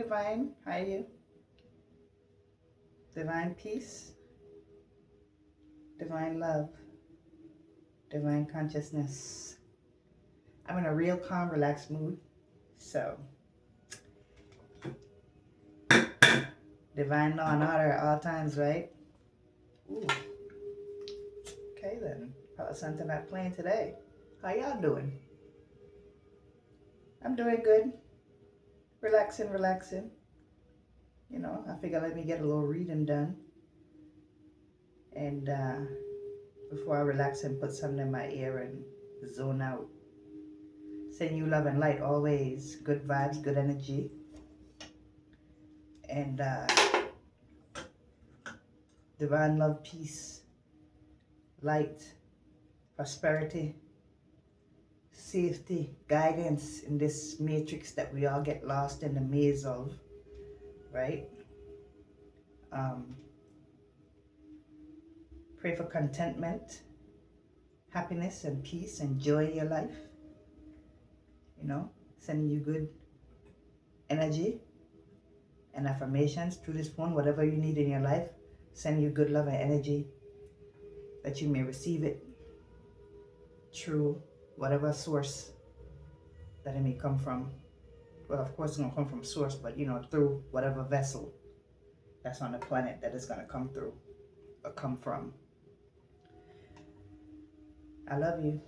Divine. How are you? Divine peace, divine love, divine consciousness. I'm in a real calm, relaxed mood. So, divine law and order at all times, right? Ooh. Okay then. Probably something not playing today. How y'all doing? I'm doing good. Relaxing, relaxing. You know, I figure let me get a little reading done. And before I relax and put something in my ear and zone out. Send you love and light always. Good vibes, good energy. And divine love, peace, light, prosperity, safety, guidance in this matrix that we all get lost in the maze of, right? Pray for contentment, happiness and peace and joy in your life. You know, sending you good energy and affirmations through this phone, whatever you need in your life, send you good love and energy that you may receive it through whatever source that it may come from. Well, of course it's going to come from source, but you know, through whatever vessel that's on the planet that it's going to come through or come from. I love you.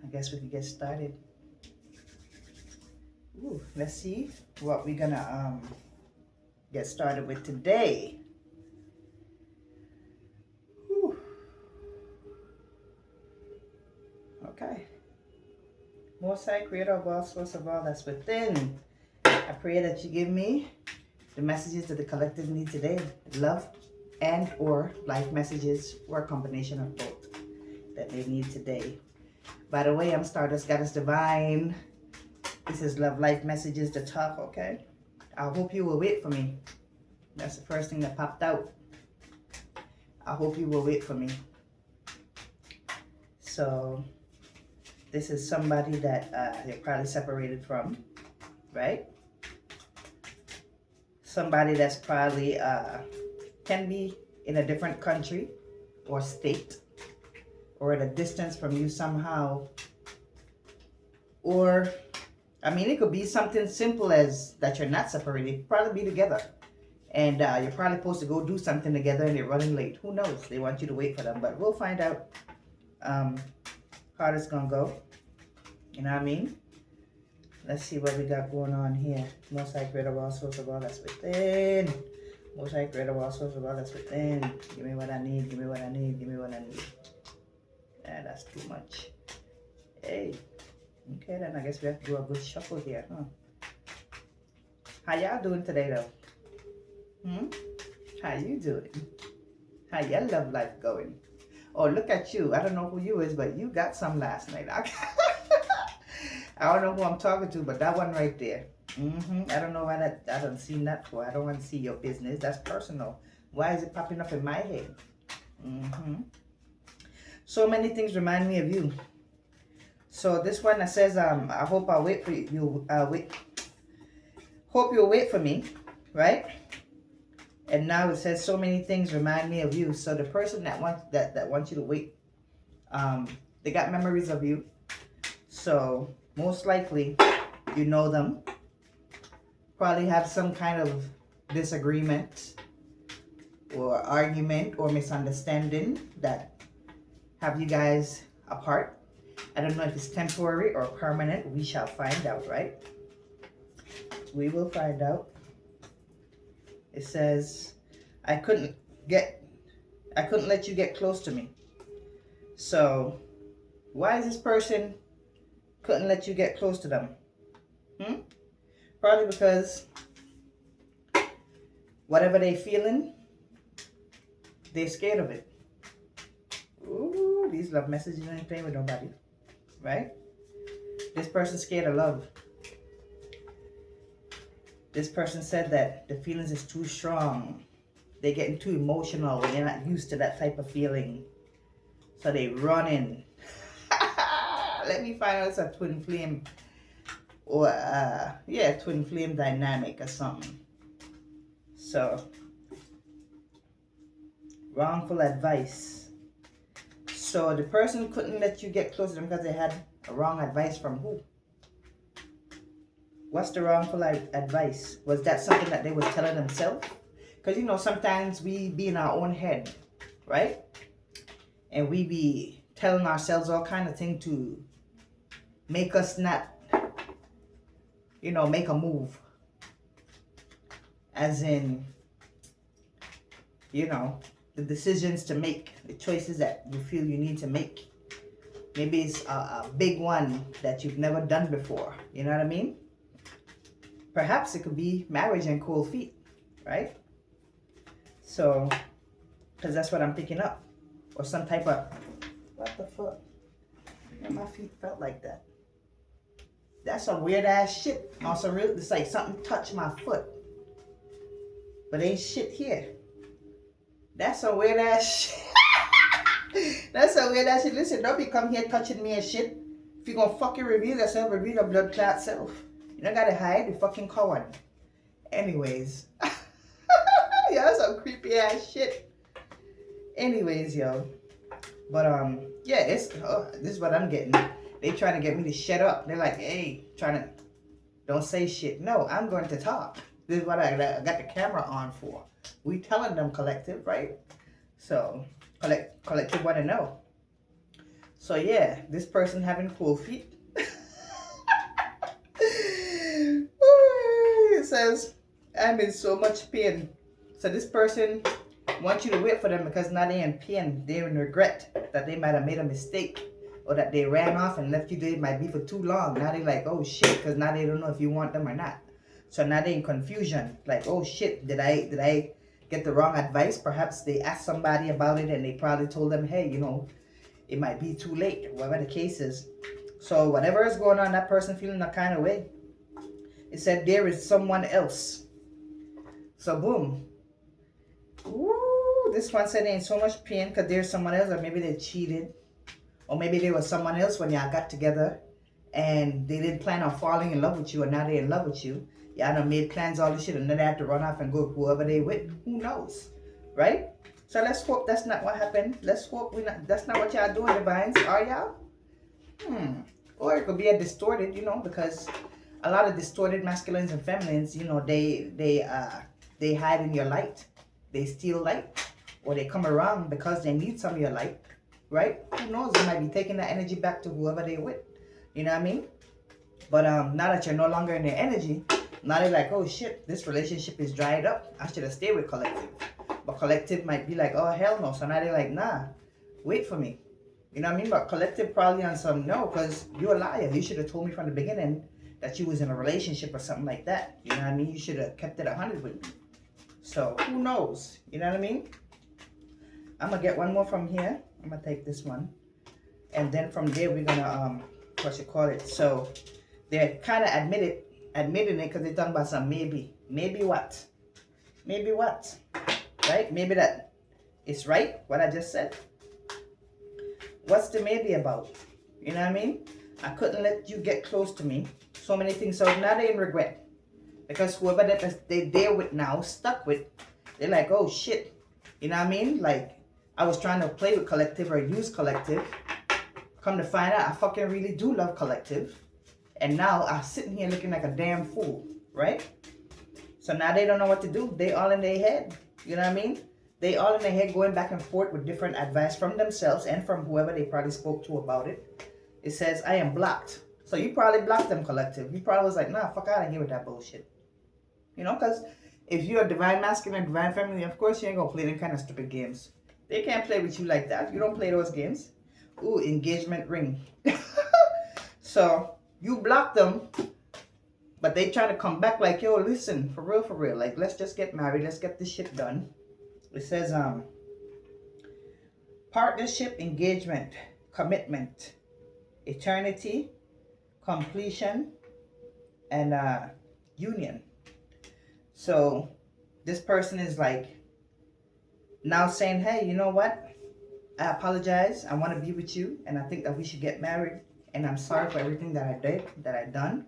I guess we can get started. Ooh, let's see what we're going to get started with today. Whew. Okay. Most High, Creator of all, Source of all that's within. I pray that you give me the messages that the collective need today. Love and or life messages or a combination of both that they need today. By the way, I'm Stardust Goddess Divine. This is Love Life Messages to talk, okay? I hope you will wait for me. That's the first thing that popped out. I hope you will wait for me. So, this is somebody that you're probably separated from, right? Somebody that's probably can be in a different country or state or at a distance from you somehow. Or, I mean, it could be something simple as that you're not separated. You'd probably be together. And you're probably supposed to go do something together and they're running late. Who knows? They want you to wait for them. But we'll find out how this going to go. You know what I mean? Let's see what we got going on here. Most High, Creator of all, Source of all that's within. Most High, Creator of all, Source of all that's within. Give me what I need. Give me what I need. Give me what I need. Yeah, that's too much. Hey. Okay, then I guess we have to do a good shuffle here, huh? How y'all doing today, though? How you doing? How your love life going? Oh, look at you. I don't know who you is, but you got some last night. I don't know who I'm talking to, but that one right there. I don't know why that, I don't see that for. I don't want to see your business. That's personal. Why is it popping up in my head? So many things remind me of you. So this one that says, I hope I'll wait for you. Hope you'll wait for me, right? And now it says so many things remind me of you. So the person that wants you to wait, they got memories of you. So most likely you know them. Probably have some kind of disagreement or argument or misunderstanding that have you guys apart. I don't know if it's temporary or permanent. We shall find out, right? We will find out. It says, I couldn't let you get close to me. So, why is this person couldn't let you get close to them? Probably because whatever they feeling, they're scared of it. Ooh, these love messages ain't playing with nobody, right? This person's scared of love. This person said that the feelings is too strong. They're getting too emotional and they're not used to that type of feeling. So they running. Let me find out it's a twin flame. or yeah, twin flame dynamic or something. So wrongful advice. So the person couldn't let you get close to them because they had a wrong advice from who? What's the wrongful advice? Was that something that they was telling themselves? Because you know, sometimes we be in our own head, right? And we be telling ourselves all kind of things to make us not, you know, make a move. As in, you know, the decisions to make, the choices that you feel you need to make. Maybe it's a big one that you've never done before. You know what I mean? Perhaps it could be marriage and cold feet, right? So, because that's what I'm picking up. Or some type of, what the fuck? Yeah, my feet felt like that. That's some weird ass shit. Also, real, it's like something touched my foot. But ain't shit here. That's some weird ass shit. That's some weird ass shit. Listen, don't be come here touching me and shit. If you gonna fucking reveal yourself, reveal your blood clot self. You don't gotta hide, you fucking coward. Anyways. Yeah, that's some creepy ass shit. Anyways, yo. But yeah, this is what I'm getting. They trying to get me to shut up. They're like, hey, trying to don't say shit. No, I'm going to talk. This is what I got the camera on for. We telling them collective, right? So collective want to know. So yeah, this person having cold feet. It says, I'm in so much pain. So this person wants you to wait for them because now they're in pain. They're in regret that they might have made a mistake or that they ran off and left you there. It might be for too long. Now they're like, oh shit, because now they don't know if you want them or not. So now they're in confusion. Like, oh shit, did I get the wrong advice? Perhaps they asked somebody about it and they probably told them, hey, you know, it might be too late, whatever the case is. So whatever is going on, that person feeling that kind of way. It said there is someone else. So boom. Ooh, this one said they're in so much pain because there's someone else, or maybe they cheated. Or maybe there was someone else when y'all got together and they didn't plan on falling in love with you and now they're in love with you. Y'all done made plans, all this shit, and then they have to run off and go with whoever they with. Who knows? Right? So let's hope that's not what happened. Let's hope that's not what y'all doing, divines. Are y'all? Or it could be a distorted, you know, because a lot of distorted masculines and feminines, you know, they hide in your light. They steal light. Or they come around because they need some of your light. Right? Who knows? They might be taking that energy back to whoever they're with. You know what I mean? But now that you're no longer in their energy, now they're like, oh shit, this relationship is dried up. I should have stayed with collective. But collective might be like, oh hell no. So now they're like, nah, wait for me. You know what I mean? But collective probably on some, no, because you're a liar. You should have told me from the beginning that you was in a relationship or something like that. You know what I mean? You should have kept it 100 with me. So who knows? You know what I mean? I'm going to get one more from here. I'm going to take this one. And then from there, we're going to, what you call it? So they're kind of admitting it because they're talking about some maybe. Maybe what? Maybe what? Right? Maybe that it's right, what I just said. What's the maybe about? You know what I mean? I couldn't let you get close to me. So many things. So now they're in regret. Because whoever that they're there with now, stuck with, they're like, oh shit. You know what I mean? Like, I was trying to play with collective or use collective. Come to find out, I fucking really do love collective. And now I'm sitting here looking like a damn fool, right? So now they don't know what to do. They all in their head. You know what I mean? They all in their head going back and forth with different advice from themselves and from whoever they probably spoke to about it. It says, I am blocked. So you probably blocked them, collective. You probably was like, nah, fuck out of here with that bullshit. You know, because if you're a divine masculine, divine feminine, of course you ain't going to play them kind of stupid games. They can't play with you like that. You don't play those games. Ooh, engagement ring. So you block them, but they try to come back like, yo, listen, for real. Like, let's just get married. Let's get this shit done. It says, partnership, engagement, commitment, eternity, completion, and union. So this person is like now saying, hey, you know what? I apologize. I want to be with you, and I think that we should get married. And I'm sorry for everything that I did, that I done.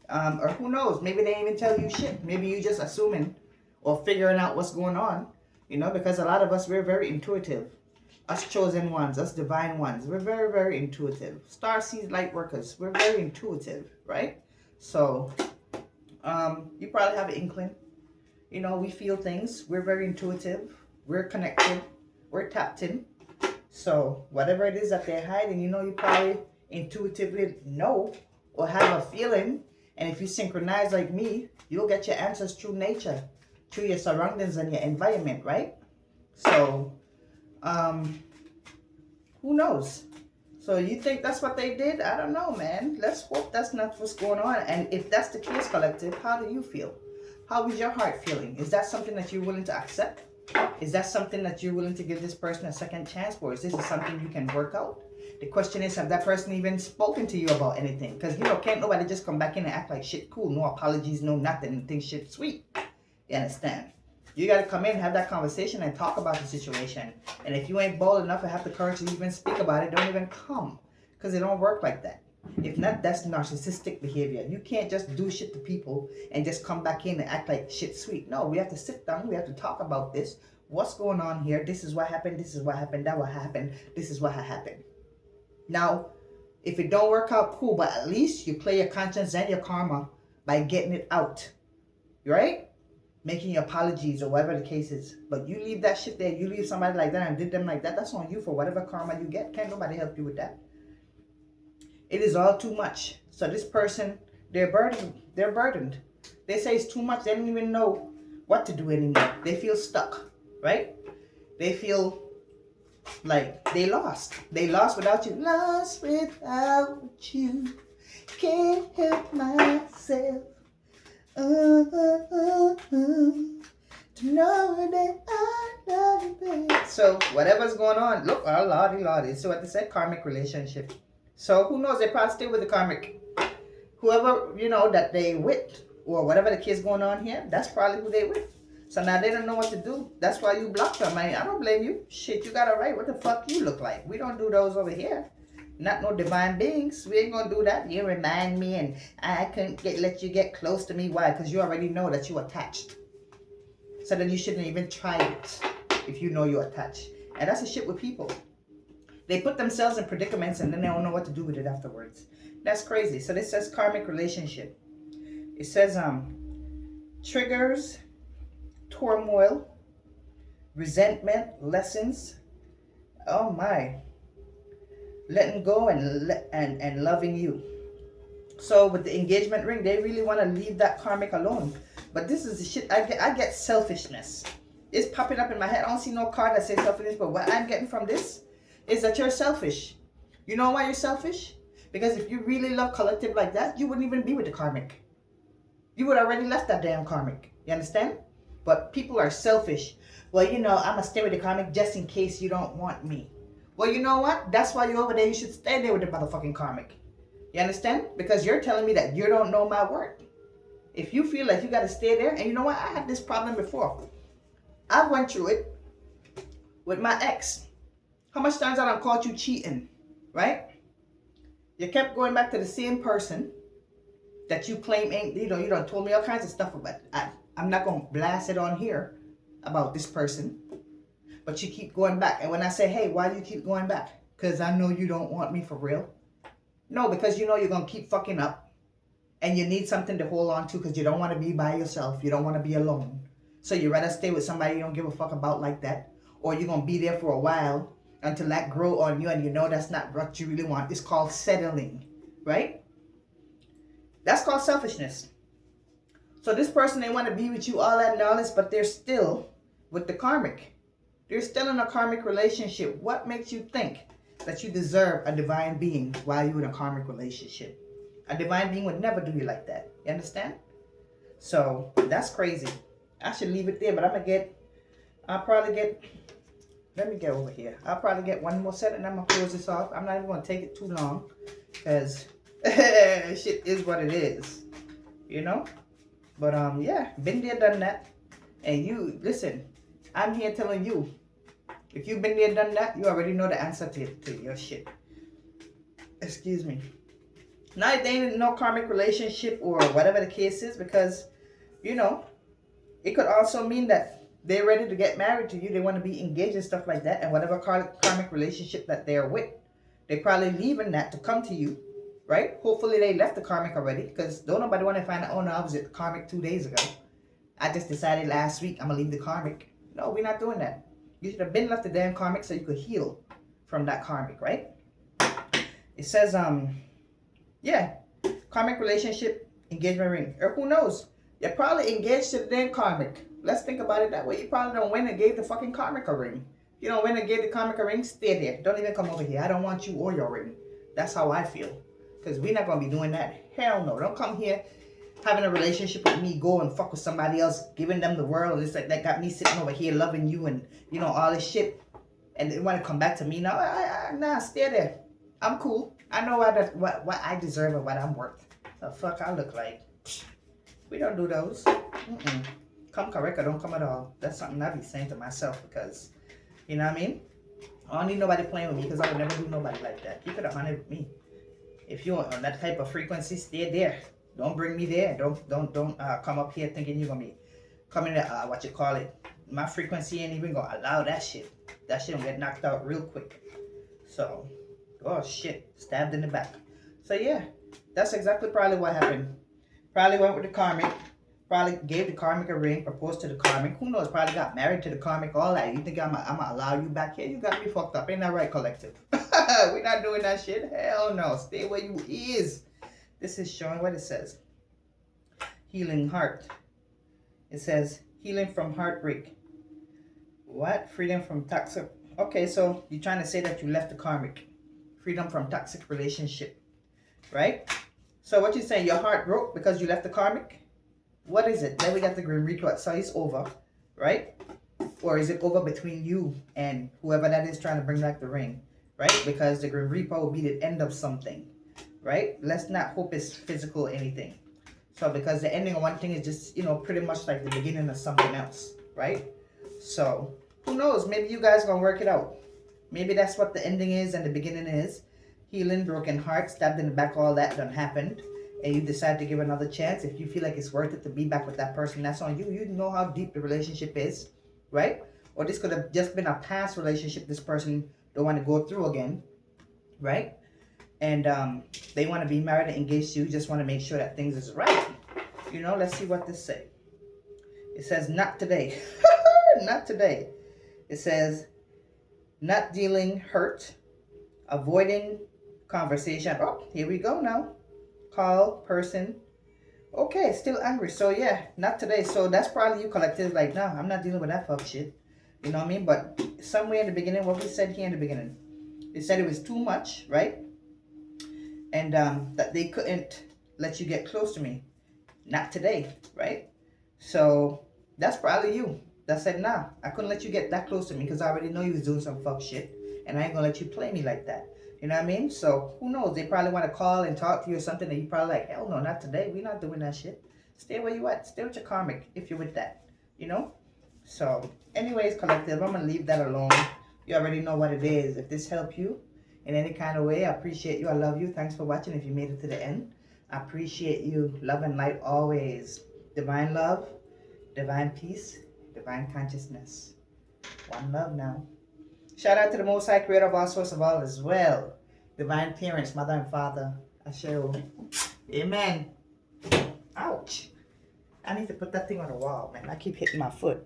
Or who knows, maybe they ain't even tell you shit. Maybe you just assuming or figuring out what's going on, you know, because a lot of us, we're very intuitive. Us chosen ones, us divine ones, we're very, very intuitive. Star seeds, light workers, we're very intuitive, right? So, you probably have an inkling. You know, we feel things. We're very intuitive. We're connected. We're tapped in. So, whatever it is that they're hiding, you know, you probably intuitively know or have a feeling. And if you synchronize like me, you'll get your answers through nature, through your surroundings and your environment, right? So, who knows? So you think that's what they did? I don't know, man. Let's hope that's not what's going on. And if that's the case, collective, how do you feel? How is your heart feeling? Is that something that you're willing to accept? Is that something that you're willing to give this person a second chance for? Is this something you can work out? The question is, have that person even spoken to you about anything? Because, you know, can't nobody just come back in and act like shit cool. No apologies, no nothing, and think shit sweet. You understand? You got to come in, have that conversation, and talk about the situation. And if you ain't bold enough and have the courage to even speak about it, don't even come. Because it don't work like that. If not, that's narcissistic behavior. You can't just do shit to people and just come back in and act like shit sweet. No, we have to sit down. We have to talk about this. What's going on here? This is what happened. This is what happened. That what happened. This is what happened. Now, if it don't work out, cool. But at least you clear your conscience and your karma by getting it out. Right? Making your apologies or whatever the case is. But you leave that shit there. You leave somebody like that and did them like that. That's on you for whatever karma you get. Can't nobody help you with that. It is all too much. So this person, they're burdened. They're burdened. They say it's too much. They don't even know what to do anymore. They feel stuck, right? They feel like they lost. They lost without you. Lost without you. Can't help myself. To know that I love you, babe. So whatever's going on, look, oh lordy, lordy. So what they said, karmic relationship. So who knows? They probably still with the karmic. Whoever, you know, that they with, or whatever the kid's going on here, that's probably who they with. So now they don't know what to do. That's why you block them. I don't blame you. Shit, you got it right. What the fuck you look like? We don't do those over here. Not no divine beings. We ain't gonna do that. You remind me and I couldn't let you get close to me. Why? Because you already know that you're attached. So then you shouldn't even try it if you know you're attached. And that's the shit with people. They put themselves in predicaments and then they don't know what to do with it afterwards. That's crazy. So this says karmic relationship. It says triggers, turmoil, resentment, lessons. Oh my. Letting go and loving you. So with the engagement ring, they really want to leave that karmic alone. But this is the shit I get selfishness. It's popping up in my head. I don't see no card that says selfishness, but what I'm getting from this is that you're selfish. You know why you're selfish? Because if you really love collective like that, you wouldn't even be with the karmic. You would already left that damn karmic. You understand? But people are selfish. Well, you know, I'm going to stay with the karmic just in case you don't want me. Well, you know what? That's why you're over there. You should stay there with the motherfucking karmic. You understand? Because you're telling me that you don't know my worth. If you feel like you got to stay there, and you know what? I had this problem before. I went through it with my ex. How much times I done caught you cheating, right? You kept going back to the same person that you claim ain't, you know, you done told me all kinds of stuff about. I'm not going to blast it on here about this person. But you keep going back. And when I say, hey, why do you keep going back? Because I know you don't want me for real. No, because you know you're going to keep fucking up. And you need something to hold on to because you don't want to be by yourself. You don't want to be alone. So you rather stay with somebody you don't give a fuck about like that. Or you're going to be there for a while until that grow on you and you know that's not what you really want. It's called settling. Right? That's called selfishness. So this person, they want to be with you all that knowledge, but they're still with the karmic. They're still in a karmic relationship. What makes you think that you deserve a divine being while you're in a karmic relationship? A divine being would never do you like that. You understand? So that's crazy. I should leave it there, but I'll probably get, let me get over here. I'll probably get one more set and I'm going to close this off. I'm not even going to take it too long because shit is what it is. You know? But yeah, been there, done that. And you, listen, I'm here telling you, if you've been there, done that, you already know the answer to your shit. Excuse me. Not they ain't no karmic relationship or whatever the case is, because, you know, it could also mean that they're ready to get married to you. They want to be engaged and stuff like that. And whatever karmic relationship that they're with, they're probably leaving that to come to you, right? Hopefully they left the karmic already, because don't nobody want to find out, oh no, I was at the karmic 2 days ago. I just decided last week I'm going to leave the karmic. No, we're not doing that. You should have been left the damn karmic so you could heal from that karmic, right? It says, yeah, karmic relationship, engagement ring. Or who knows? You're probably engaged to the damn karmic. Let's think about it that way. You probably don't win and gave the fucking karmic a ring. You don't win and gave the karmic a ring, stay there. Don't even come over here. I don't want you or your ring. That's how I feel. Because we're not going to be doing that. Hell no. Don't come here having a relationship with me, go and fuck with somebody else, giving them the world. It's like that got me sitting over here loving you and, you know, all this shit. And they want to come back to me. No, nah, stay there. I'm cool. I know what I deserve and what I'm worth. The fuck I look like. We don't do those. Come correct or don't come at all. That's something I be saying to myself, because, you know what I mean? I don't need nobody playing with me, because I would never do nobody like that. Keep it 100 with me. If you're on that type of frequency, stay there. Don't bring me there. Don't come up here thinking you're gonna be coming to what you call it. My frequency ain't even gonna allow that shit. That shit will get knocked out real quick. So, oh shit, stabbed in the back. So yeah, that's exactly probably what happened. Probably went with the karmic. Probably gave the karmic a ring, proposed to the karmic. Who knows? Probably got married to the karmic, all that. You think I'm gonna allow you back here? You got me fucked up. Ain't that right, collective? We're not doing that shit. Hell no. Stay where you is. This is showing what it says. Healing heart. It says healing from heartbreak. What? Freedom from toxic. Okay, so you're trying to say that you left the karmic. Freedom from toxic relationship. Right? So what you're saying, your heart broke because you left the karmic? What is it? Then we got the Grim Reaper. So it's over. Right? Or is it over between you and whoever that is trying to bring back the ring? Right? Because the Grim Reaper will be the end of something. Right? Let's not hope it's physical or anything. So because the ending of one thing is just, you know, pretty much like the beginning of something else. Right? So who knows? Maybe you guys are going to work it out. Maybe that's what the ending is and the beginning is. Healing, broken heart, stabbed in the back, all that done happened. And you decide to give another chance. If you feel like it's worth it to be back with that person, that's on you. You know how deep the relationship is. Right? Or this could have just been a past relationship this person don't want to go through again. Right? And they want to be married and engaged to you. Just want to make sure that things is right. You know, let's see what this say. It says, not today. Not today. It says, not dealing hurt, avoiding conversation. Oh, here we go now. Call, person. Okay, still angry. So yeah, not today. So that's probably you, collective. Like, no, I'm not dealing with that fuck shit. You know what I mean? But somewhere in the beginning, what we said here in the beginning, they said it was too much, right? And that they couldn't let you get close to me. Not today, right? So that's probably you. That said, nah, I couldn't let you get that close to me because I already know you was doing some fuck shit. And I ain't gonna let you play me like that. You know what I mean? So who knows? They probably want to call and talk to you or something that you probably like, hell no, not today. We're not doing that shit. Stay where you at. Stay with your karmic if you're with that. You know? So anyways, collective, I'm gonna leave that alone. You already know what it is. If this helped you in any kind of way, I appreciate you. I love you. Thanks for watching. If you made it to the end, I appreciate you. Love and light always. Divine love, divine peace, divine consciousness. One love now. Shout out to the Most High Creator of all, source of all as well. Divine parents, mother and father. Asher. Amen. Ouch. I need to put that thing on the wall, man. I keep hitting my foot.